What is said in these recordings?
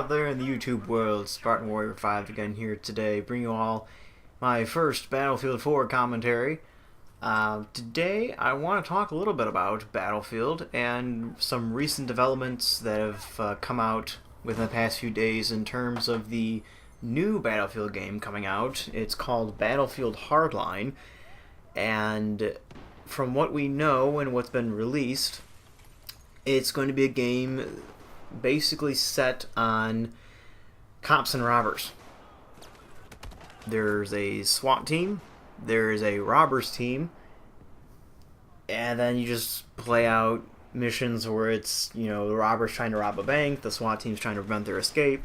out there in the YouTube world? Spartan Warrior 5 again here today, bringing you all my first Battlefield 4 commentary. Today I want to talk a little bit about Battlefield and some recent developments that have come out within the past few days in terms of the new Battlefield game coming out. It's called Battlefield Hardline, and from what we know and what's been released, it's going to be a game basically set on cops and robbers. There's a SWAT team, there's a robbers team, and then you just play out missions where it's, the robbers trying to rob a bank, the SWAT team's trying to prevent their escape,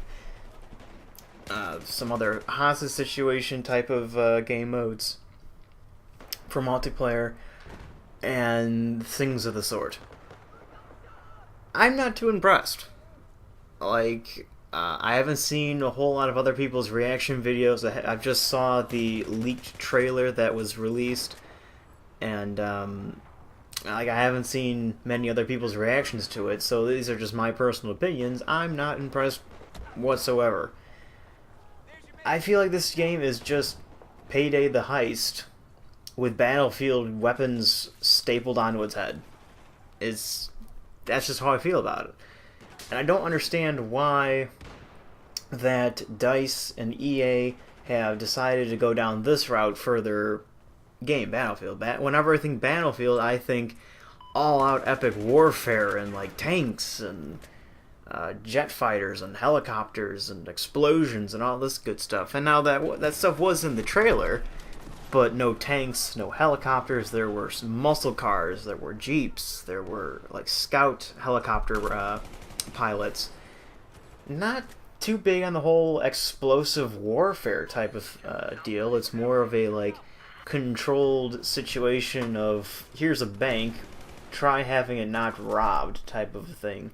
some other hostage situation type of game modes for multiplayer, and things of the sort. I'm not too impressed. I haven't seen a whole lot of other people's reaction videos. I just saw the leaked trailer that was released, and I haven't seen many other people's reactions to it, so these are just my personal opinions. I'm not impressed whatsoever. I feel like this game is just Payday the Heist with Battlefield weapons stapled onto its head. That's just how I feel about it. And I don't understand why that DICE and EA have decided to go down this route for their game, Battlefield. Whenever I think Battlefield, I think all-out epic warfare and tanks and jet fighters and helicopters and explosions and all this good stuff. And now that stuff was in the trailer, but no tanks, no helicopters. There were some muscle cars, there were jeeps, there were scout helicopter pilots. Not too big on the whole explosive warfare type of deal. It's more of a controlled situation of, here's a bank, try having it not robbed type of thing.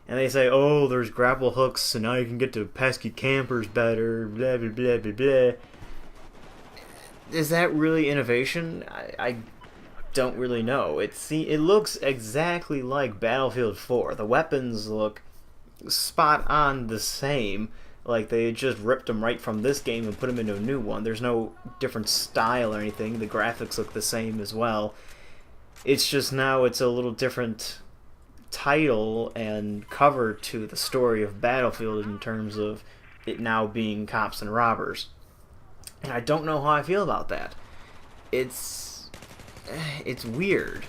And they say, oh, there's grapple hooks and now you can get to pesky campers better, blah blah blah blah blah. Is that really innovation? I don't really know. It looks exactly like Battlefield 4. The weapons look spot on the same. Like they just ripped them right from this game and put them into a new one. There's no different style or anything. The graphics look the same as well. It's just now it's a little different title and cover to the story of Battlefield in terms of it now being cops and robbers. And I don't know how I feel about that. It's weird.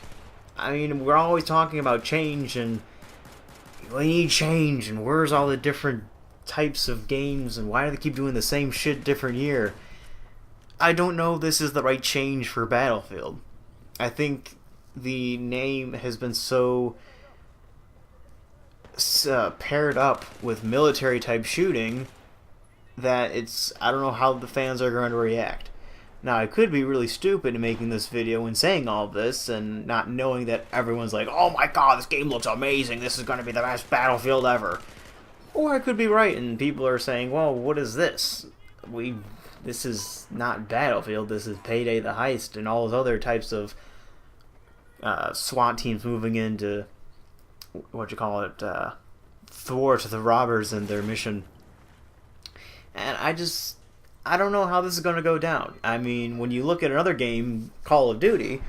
I mean, we're always talking about change, and we need change, and where's all the different types of games, and why do they keep doing the same shit different year? I don't know if this is the right change for Battlefield. I think the name has been so paired up with military type shooting that I don't know how the fans are going to react. Now, I could be really stupid in making this video and saying all this and not knowing that everyone's like, oh my god, this game looks amazing, this is going to be the best Battlefield ever. Or I could be right and people are saying, well, what is this? This is not Battlefield, this is Payday the Heist and all those other types of SWAT teams moving into, thwart the robbers and their mission. And I don't know how this is going to go down. I mean, when you look at another game, Call of Duty,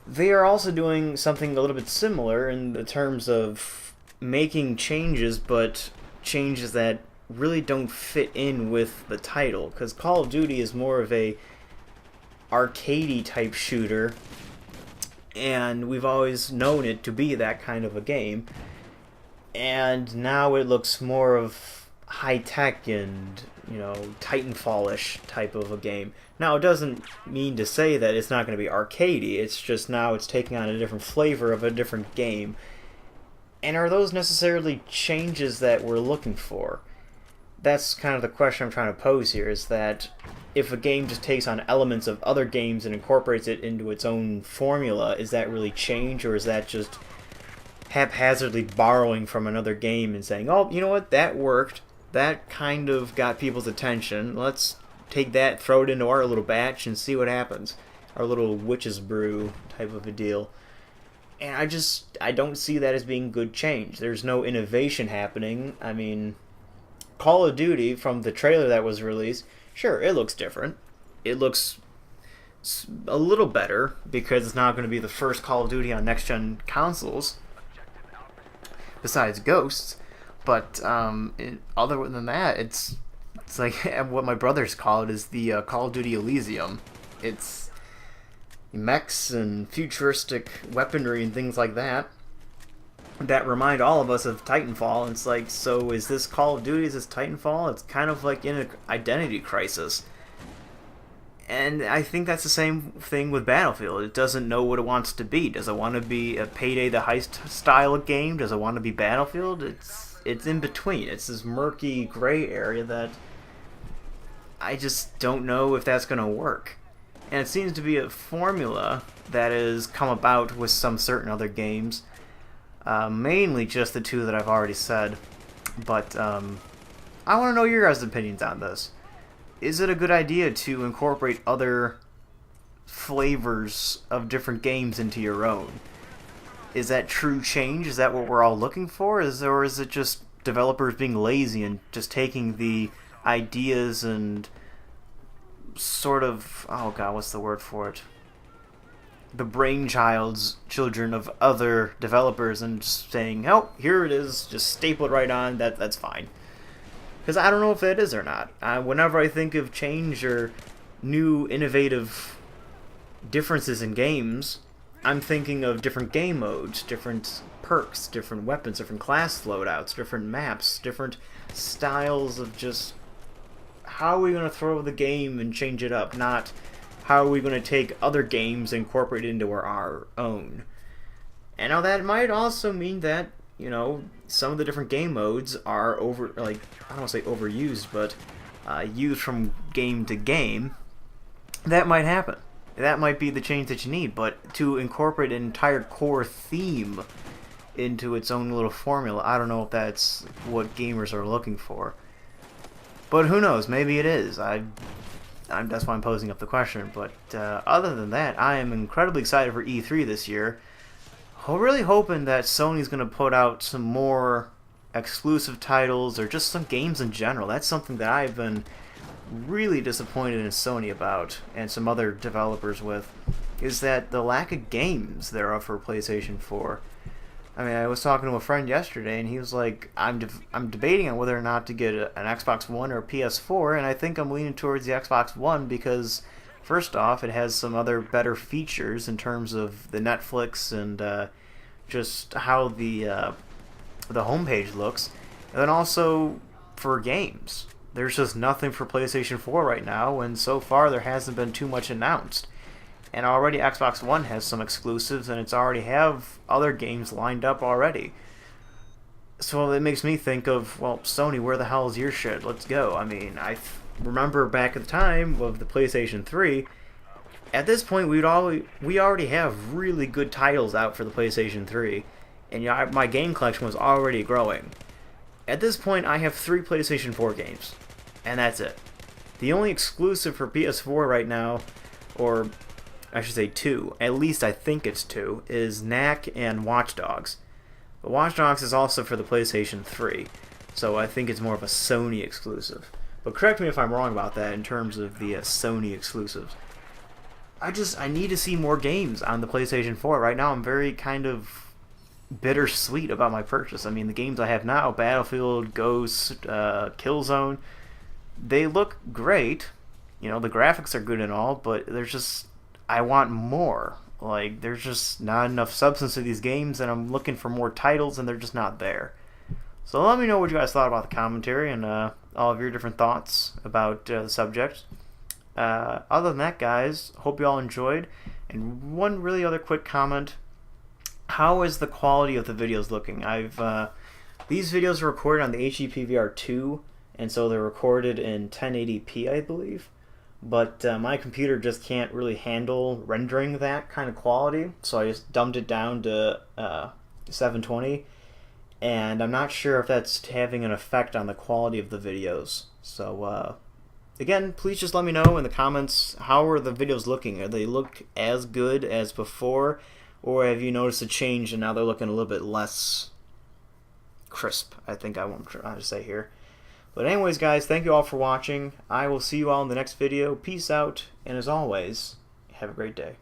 they are also doing something a little bit similar in the terms of making changes, but changes that really don't fit in with the title. Because Call of Duty is more of a arcadey type shooter, and we've always known it to be that kind of a game. And now it looks more of high-tech and, Titanfall-ish type of a game. Now, it doesn't mean to say that it's not going to be arcadey, it's just now it's taking on a different flavor of a different game. And are those necessarily changes that we're looking for? That's kind of the question I'm trying to pose here, is that if a game just takes on elements of other games and incorporates it into its own formula, is that really change, or is that just haphazardly borrowing from another game and saying, oh, you know what, that worked, that kind of got people's attention, let's take that, throw it into our little batch and see what happens. Our little witch's brew type of a deal. And I don't see that as being good change. There's no innovation happening. I mean, Call of Duty, from the trailer that was released, sure, it looks different. It looks a little better because it's not going to be the first Call of Duty on next-gen consoles, besides Ghosts. But other than that, it's like what my brothers call it is the Call of Duty Elysium. It's mechs and futuristic weaponry and things like that remind all of us of Titanfall. And it's like, so is this Call of Duty? Is this Titanfall? It's kind of like in an identity crisis. And I think that's the same thing with Battlefield. It doesn't know what it wants to be. Does it want to be a Payday the Heist style game? Does it want to be Battlefield? It's in between. It's this murky gray area that I just don't know if that's going to work. And it seems to be a formula that has come about with some certain other games. Mainly just the two that I've already said. But I want to know your guys' opinions on this. Is it a good idea to incorporate other flavors of different games into your own? Is that true change? Is that what we're all looking for? Or is it just developers being lazy and just taking the ideas and sort of, oh god, what's the word for it? The children of other developers and just saying, oh, here it is, just staple it right on, that's fine. Because I don't know if that is or not. Whenever I think of change or new innovative differences in games, I'm thinking of different game modes, different perks, different weapons, different class loadouts, different maps, different styles of just how are we going to throw the game and change it up, not how are we going to take other games and incorporate it into our own. And now that might also mean that, you know, some of the different game modes are I don't want to say overused, but used from game to game. That might happen. That might be the change that you need, but to incorporate an entire core theme into its own little formula, I don't know if that's what gamers are looking for. But who knows? Maybe it is. That's why I'm posing up the question. But other than that, I am incredibly excited for E3 this year. Really hoping that Sony's going to put out some more exclusive titles or just some games in general. That's something that I've been really disappointed in Sony about, and some other developers with, is that the lack of games there are for PlayStation 4. I mean, I was talking to a friend yesterday, and he was like, I'm debating on whether or not to get an Xbox One or a PS4, and I think I'm leaning towards the Xbox One because, first off, it has some other better features in terms of the Netflix and just how the homepage looks, and then also for games. There's just nothing for PlayStation 4 right now, and so far there hasn't been too much announced. And already Xbox One has some exclusives, and it's already have other games lined up already. So it makes me think of, well, Sony, where the hell is your shit? Let's go. I mean, I remember back at the time of the PlayStation 3, at this point we already have really good titles out for the PlayStation 3, and my game collection was already growing. At this point, I have 3 PlayStation 4 games, and that's it. The only exclusive for PS4 right now, or I should say 2, at least I think it's 2, is Knack and Watch Dogs. But Watch Dogs is also for the PlayStation 3, so I think it's more of a Sony exclusive. But correct me if I'm wrong about that in terms of the Sony exclusives. I need to see more games on the PlayStation 4. Right now I'm very kind of bittersweet about my purchase. I mean, the games I have now, Battlefield, Ghost, Killzone, they look great. You know, the graphics are good and all, but there's just, I want more. Like, there's just not enough substance to these games, and I'm looking for more titles, and they're just not there. So let me know what you guys thought about the commentary and all of your different thoughts about the subject. Other than that, guys, hope you all enjoyed. And one really other quick comment. How is the quality of the videos looking? These videos are recorded on the HD PVR2, and so they're recorded in 1080p, I believe. But my computer just can't really handle rendering that kind of quality, so I just dumbed it down to 720, and I'm not sure if that's having an effect on the quality of the videos. So again, please just let me know in the comments, how are the videos looking? Are they look as good as before, or have you noticed a change and now they're looking a little bit less crisp, I think I want to try to say here. But anyways, guys, thank you all for watching. I will see you all in the next video. Peace out, and as always, have a great day.